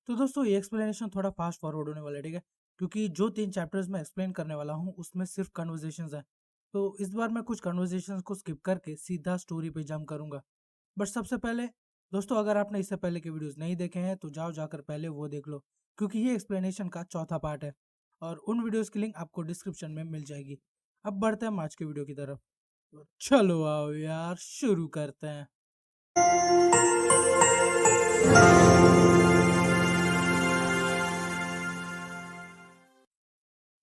तो दोस्तों ये एक्सप्लेनेशन थोड़ा फास्ट फॉरवर्ड होने वाला है, ठीक है। क्योंकि जो 3 चैप्टर्स मैं एक्सप्लेन करने वाला हूँ उसमें सिर्फ कन्वर्सेशंस हैं। तो इस बार मैं कुछ कन्वर्सेशंस को स्किप करके सीधा स्टोरी पे जंप करूंगा। बट सबसे पहले दोस्तों, अगर आपने इससे पहले के वीडियोस नहीं देखे हैं तो जाओ जाकर पहले वो देख लो, क्योंकि ये एक्सप्लेनेशन का चौथा पार्ट है और उन वीडियोस की लिंक आपको डिस्क्रिप्शन में मिल जाएगी। अब बढ़ते हैं हम आज के वीडियो की तरफ। तो चलो आओ यार, शुरू करते हैं।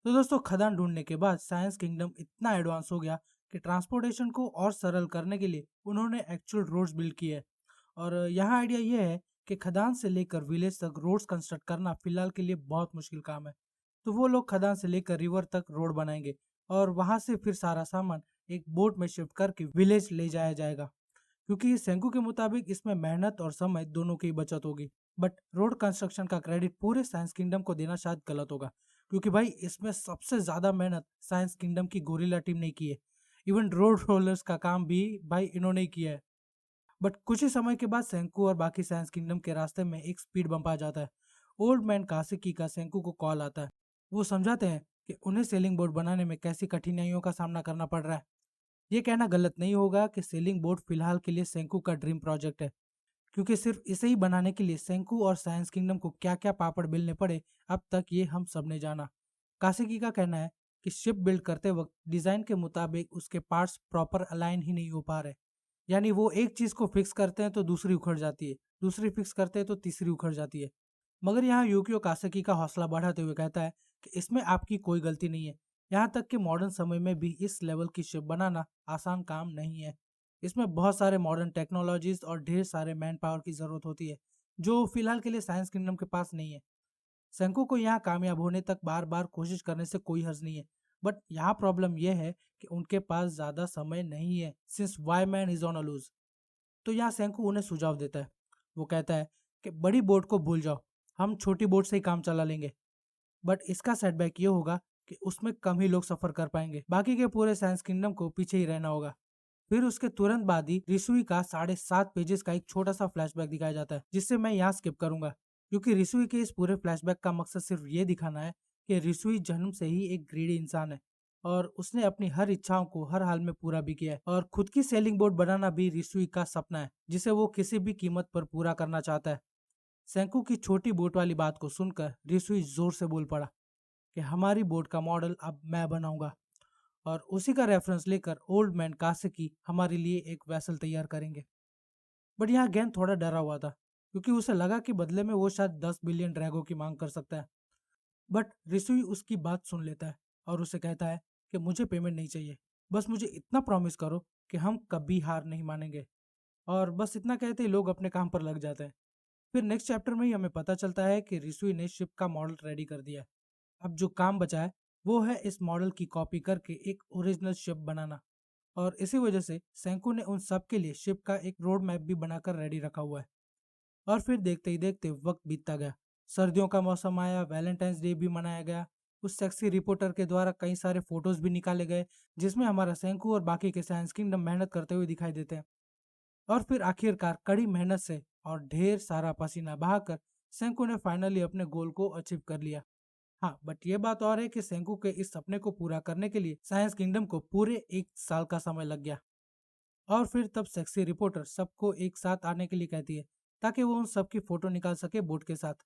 तो दोस्तों, खदान ढूंढने के बाद साइंस किंगडम इतना एडवांस हो गया कि ट्रांसपोर्टेशन को और सरल करने के लिए उन्होंने एक्चुअल रोड्स बिल्ड किए हैं। और यहाँ आइडिया ये है कि खदान से लेकर विलेज तक रोड्स कंस्ट्रक्ट करना फिलहाल के लिए बहुत मुश्किल काम है। तो वो लोग खदान से लेकर रिवर तक रोड बनाएंगे और वहां से फिर सारा सामान एक बोट में शिफ्ट करके विलेज ले जाया जाएगा। क्योंकि सेंकू के मुताबिक इसमें मेहनत और समय दोनों की बचत होगी। बट रोड कंस्ट्रक्शन का क्रेडिट पूरे साइंस किंगडम को देना शायद गलत होगा, क्योंकि भाई इसमें सबसे ज्यादा मेहनत साइंस किंगडम की गोरिल्ला टीम ने की है। इवन रोड रोलर्स का काम भी भाई इन्होंने ही किया है। बट कुछ ही समय के बाद सेंकू और बाकी साइंस किंगडम के रास्ते में एक स्पीड बम्प आ जाता है। ओल्ड मैन कासिकी का सेंकू को कॉल आता है। वो समझाते हैं कि उन्हें सेलिंग बोट बनाने में कैसी कठिनाइयों का सामना करना पड़ रहा है। ये कहना गलत नहीं होगा कि सेलिंग बोट फिलहाल के लिए सेंकू का ड्रीम प्रोजेक्ट है, क्योंकि सिर्फ इसे ही बनाने के लिए सेंकू और साइंस किंगडम को क्या क्या पापड़ बेलने पड़े अब तक ये हम सब ने जाना। कासेकी का कहना है कि शिप बिल्ड करते वक्त डिजाइन के मुताबिक उसके पार्ट्स प्रॉपर अलाइन ही नहीं हो पा रहे। यानी वो एक चीज को फिक्स करते हैं तो दूसरी उखड़ जाती है, दूसरी फिक्स करते हैं तो तीसरी उखड़ जाती है। मगर यहाँ यूकियो कासेकी का हौसला बढ़ाते हुए कहता है कि इसमें आपकी कोई गलती नहीं है। यहाँ तक कि मॉडर्न समय में भी इस लेवल की शिप बनाना आसान काम नहीं है। इसमें बहुत सारे मॉडर्न टेक्नोलॉजीज और ढेर सारे मैन पावर की जरूरत होती है, जो फिलहाल के लिए साइंस किंगडम के पास नहीं है। सेंको को यहाँ कामयाब होने तक बार बार कोशिश करने से कोई हर्ज नहीं है। बट यहाँ प्रॉब्लम यह है कि उनके पास ज्यादा समय नहीं है, since why man is on a loose. तो यहाँ सेंको उन्हें सुझाव देता है। वो कहता है कि बड़ी बोट को भूल जाओ, हम छोटी बोट से ही काम चला लेंगे। बट इसका सेटबैक ये होगा कि उसमें कम ही लोग सफर कर पाएंगे, बाकी के पूरे साइंस किंगडम को पीछे ही रहना होगा। फिर उसके तुरंत बाद ही रिसुई का 7.5 पेजेस का एक छोटा सा फ्लैशबैक दिखाया जाता है, जिससे मैं यहाँ स्किप करूंगा, क्योंकि रिसुई के इस पूरे फ्लैशबैक का मकसद सिर्फ ये दिखाना है कि रिसुई जन्म से ही एक ग्रीडी इंसान है और उसने अपनी हर इच्छाओं को हर हाल में पूरा भी किया है। और खुद की सेलिंग बोट बनाना भी रिसुई का सपना है, जिसे वो किसी भी कीमत पर पूरा करना चाहता है। सेंकू की छोटी बोट वाली बात को सुनकर रिसुई जोर से बोल पड़ा कि हमारी बोट का मॉडल अब मैं बनाऊंगा, और उसी का रेफरेंस लेकर ओल्ड मैन कासेकी हमारे लिए एक वैसल तैयार करेंगे। बट यहाँ गैन थोड़ा डरा हुआ था, क्योंकि उसे लगा कि बदले में वो शायद 10 बिलियन ड्रैगो की मांग कर सकता है। बट रिसुई उसकी बात सुन लेता है और उसे कहता है कि मुझे पेमेंट नहीं चाहिए, बस मुझे इतना प्रॉमिस करो कि हम कभी हार नहीं मानेंगे। और बस इतना कहते ही लोग अपने काम पर लग जाते हैं। फिर नेक्स्ट चैप्टर में ही हमें पता चलता है कि रिसुई ने शिप का मॉडल रेडी कर दिया है। अब जो काम बचा है वो है इस मॉडल की कॉपी करके एक ओरिजिनल शिप बनाना। और इसी वजह से सेंकू ने उन सब के लिए शिप का एक रोड मैप भी बनाकर रेडी रखा हुआ है। और फिर देखते ही देखते वक्त बीतता गया। सर्दियों का मौसम आया, वैलेंटाइंस डे भी मनाया गया। उस सेक्सी रिपोर्टर के द्वारा कई सारे फोटोज भी निकाले गए, जिसमें हमारा सेंकू और बाकी के साइंस किंगडम मेहनत करते हुए दिखाई देते हैं। और फिर आखिरकार कड़ी मेहनत से और ढेर सारा पसीना बहाकर सेंकू ने फाइनली अपने गोल को अचीव कर लिया। हाँ, बट ये बात और है कि सेंकू के इस सपने को पूरा करने के लिए साइंस किंगडम को पूरे 1 साल का समय लग गया। और फिर तब सेक्सी रिपोर्टर सबको एक साथ आने के लिए कहती है, ताकि वो उन सबकी फोटो निकाल सके बोट के साथ।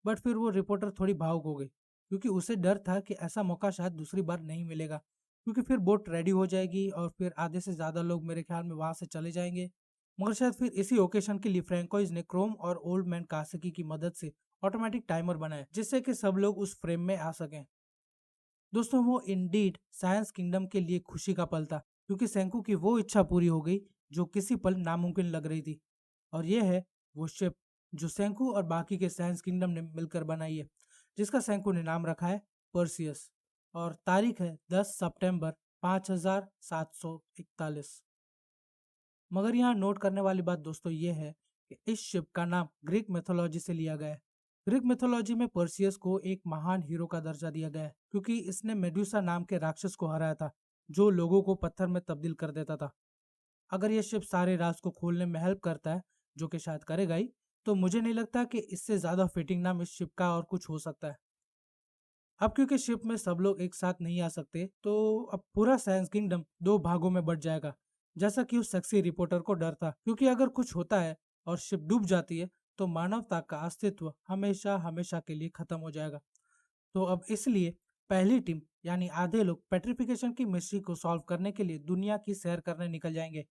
बट फिर वो रिपोर्टर थोड़ी भावुक हो गई, क्योंकि उसे डर था कि ऐसा मौका शायद दूसरी बार नहीं मिलेगा, क्योंकि फिर बोट रेडी हो जाएगी और फिर आधे से ज्यादा लोग मेरे ख्याल में वहां से चले जाएंगे। मगर शायद फिर इसी ओकेशन के लिए फ्रेंकोइज ने क्रोम और ओल्ड मैन कासकी की मदद से ऑटोमेटिक टाइमर बनाया, जिससे कि सब लोग उस फ्रेम में आ सकें। दोस्तों, वो इंडीड साइंस किंगडम के लिए खुशी का पल था, क्योंकि सेंकू की वो इच्छा पूरी हो गई जो किसी पल नामुमकिन लग रही थी। और ये है वो शिप जो सेंकू और बाकी के साइंस किंगडम ने मिलकर बनाई है, जिसका सेंकू ने नाम रखा है पर्सियस। और तारीख है 10 सितंबर 5741। मगर यहाँ नोट करने वाली बात दोस्तों ये है कि इस शिप का नाम ग्रीक मिथोलॉजी से लिया गया है। ग्रीक मिथोलॉजी में पर्सियस को एक महान हीरो का दर्जा दिया गया है, क्योंकि इसने मेडुसा नाम के राक्षस को हराया था, जो लोगों को पत्थर में तब्दील कर देता था। अगर यह शिप सारे राज को खोलने में हेल्प करता है, जो कि शायद करेगा ही, तो मुझे नहीं लगता कि इससे ज़्यादा फिटिंग नाम इस शिप का और कुछ हो सकता है। अब क्योंकि शिप में सब लोग एक साथ नहीं आ सकते, तो अब पूरा साइंस किंगडम दो भागों में बट जाएगा, जैसा कि उस सेक्सी रिपोर्टर को डर था। क्योंकि अगर कुछ होता है और शिप डूब जाती है, तो मानवता का अस्तित्व हमेशा हमेशा के लिए खत्म हो जाएगा। तो अब इसलिए पहली टीम यानी आधे लोग पेट्रिफिकेशन की मिस्ट्री को सॉल्व करने के लिए दुनिया की सैर करने निकल जाएंगे,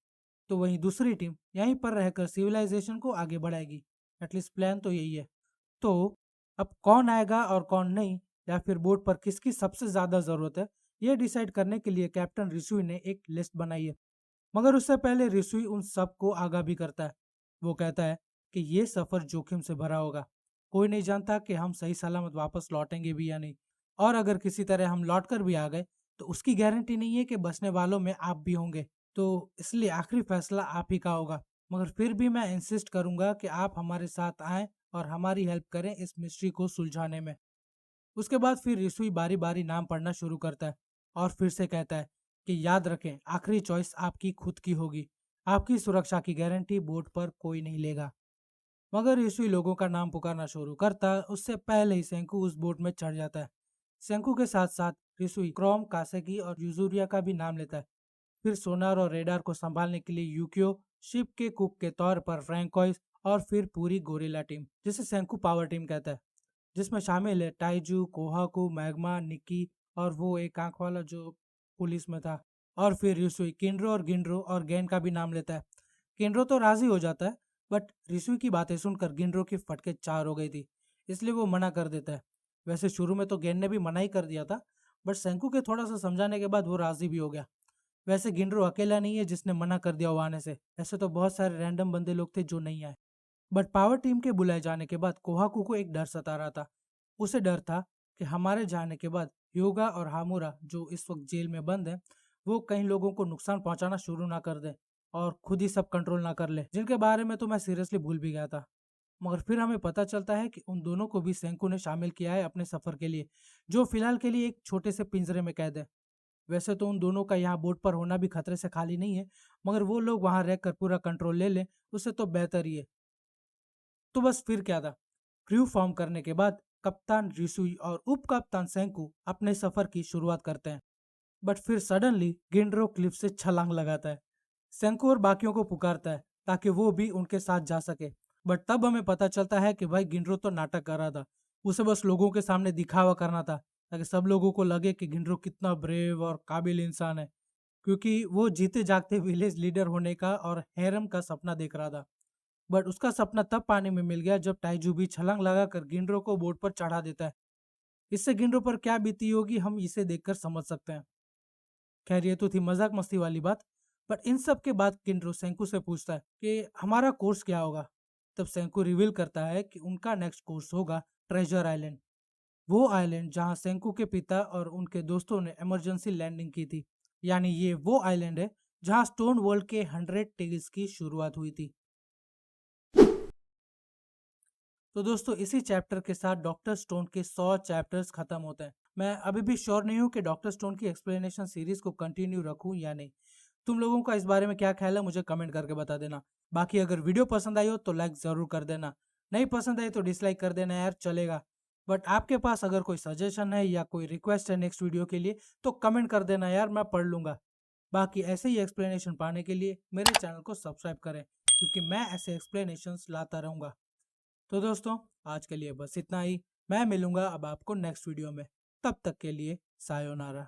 तो वहीं दूसरी टीम यहीं पर रहकर सिविलाइजेशन को आगे बढ़ाएगी। एटलीस्ट प्लान तो यही है। तो अब कौन आएगा और कौन नहीं, या फिर बोर्ड पर किसकी सबसे ज़्यादा ज़रूरत है, ये डिसाइड करने के लिए कैप्टन रिसुई ने एक लिस्ट बनाई है। मगर उससे पहले रिसुई उन सबको आगाह भी करता है। वो कहता है कि ये सफ़र जोखिम से भरा होगा। कोई नहीं जानता कि हम सही सलामत वापस लौटेंगे भी या नहीं। और अगर किसी तरह हम लौट कर भी आ गए, तो उसकी गारंटी नहीं है कि बचने वालों में आप भी होंगे। तो इसलिए आखिरी फैसला आप ही का होगा। मगर फिर भी मैं इंसिस्ट करूंगा कि आप हमारे साथ आएं और हमारी हेल्प करें इस मिस्ट्री को सुलझाने में। उसके बाद फिर रिसुई बारी बारी नाम पढ़ना शुरू करता है और फिर से कहता है कि याद रखें, आखिरी चॉइस आपकी खुद की होगी। आपकी सुरक्षा की गारंटी बोर्ड पर कोई नहीं लेगा। मगर रिसुई लोगों का नाम पुकारना शुरू करता है, उससे पहले ही सेंकू उस बोट में चढ़ जाता है। सेंकू के साथ साथ रिसुई क्रोम, कासेकी और यूजुरिया का भी नाम लेता है। फिर सोनार और रेडार को संभालने के लिए यूकियो, शिप के कुक के तौर पर फ्रैंकोइस, और फिर पूरी गोरिल्ला टीम, जिसे सेंकू पावर टीम कहता है, जिसमें शामिल है टाइजू, कोहाकू, मैग्मा, निक्की और वो एक आंख वाला जो पुलिस में था। और फिर रिसुई किंड्रो और गिंड्रो और गैन का भी नाम लेता है। किंड्रो तो राजी हो जाता है, बट रिसुई की बातें सुनकर गिंड्रो की फटके चार हो गई थी, इसलिए वो मना कर देता है। वैसे शुरू में तो गैन ने भी मना ही कर दिया था, बट सेंकू के थोड़ा सा समझाने के बाद वो राजी भी हो गया। वैसे गिंड्रो अकेला नहीं है जिसने मना कर दिया वो आने से, ऐसे तो बहुत सारे रैंडम बंदे लोग थे जो नहीं आए। बट पावर टीम के बुलाए जाने के बाद कोहाकू को एक डर सता रहा था। उसे डर था कि हमारे जाने के बाद योगा और हामुरा, जो इस वक्त जेल में बंद है, वो कई लोगों को नुकसान पहुंचाना शुरू ना कर दे और खुद ही सब कंट्रोल ना कर ले, जिनके बारे में तो मैं सीरियसली भूल भी गया था। मगर फिर हमें पता चलता है कि उन दोनों को भी सेंकू ने शामिल किया है अपने सफर के लिए, जो फिलहाल के लिए एक छोटे से पिंजरे में कैद है। वैसे तो उन दोनों का यहाँ बोट पर होना भी खतरे से खाली नहीं है, मगर वो लोग वहां रहकर पूरा कंट्रोल ले लें, उससे तो बेहतर ही है। तो बस फिर क्या था, क्रू फॉर्म करने के बाद कप्तान रिसुई और उप कप्तान सेंकू अपने सफर की शुरुआत करते हैं। बट फिर सडनली गिंड्रो क्लिफ से छलांग लगाता है। सेंकू और बाकियों को पुकारता है ताकि वो भी उनके साथ जा सके। बट तब हमें पता चलता है कि भाई गिंड्रो तो नाटक कर रहा था। उसे बस लोगों के सामने दिखावा करना था, ताकि सब लोगों को लगे कि गिंड्रो कितना ब्रेव और काबिल इंसान है, क्योंकि वो जीते जागते विलेज लीडर होने का और हैरम का सपना देख रहा था। बट उसका सपना तब पानी में मिल गया जब टाइजू भी छलांग लगाकर गिंड्रो को बोट पर चढ़ा देता है। इससे गिंड्रो पर क्या बीती होगी हम इसे देखकर समझ सकते हैं। खैर, ये तो थी मजाक मस्ती वाली बात। बट इन सब के बाद किंड्रो सेंकू से पूछता है कि हमारा कोर्स क्या होगा। तब सेंकू रिवील करता है कि उनका नेक्स्ट कोर्स होगा ट्रेजर आइलैंड, वो आइलैंड जहां सेंकू के पिता और उनके दोस्तों ने इमरजेंसी लैंडिंग की थी। यानी ये वो आइलैंड है जहां स्टोन वर्ल्ड के 100 टेल्स की शुरुआत हुई थी। तो दोस्तों, इसी चैप्टर के साथ डॉक्टर स्टोन के 100 चैप्टर्स खत्म होते हैं। मैं अभी भी श्योर नहीं हूँ कि डॉक्टर स्टोन की एक्सप्लेनेशन सीरीज को कंटिन्यू रखूँ या नहीं। तुम लोगों का इस बारे में क्या ख्याल है मुझे कमेंट करके बता देना। बाकी अगर वीडियो पसंद आई हो तो लाइक ज़रूर कर देना, नहीं पसंद आई तो डिसलाइक कर देना यार, चलेगा। बट आपके पास अगर कोई सजेशन है या कोई रिक्वेस्ट है नेक्स्ट वीडियो के लिए, तो कमेंट कर देना यार, मैं पढ़ लूँगा। बाकी ऐसे ही एक्सप्लेनेशन पाने के लिए मेरे चैनल को सब्सक्राइब करें, क्योंकि मैं ऐसे एक्सप्लेनेशंस लाता रहूँगा। तो दोस्तों, आज के लिए बस इतना ही। मैं मिलूंगा अब आपको नेक्स्ट वीडियो में। तब तक के लिए सायोनारा।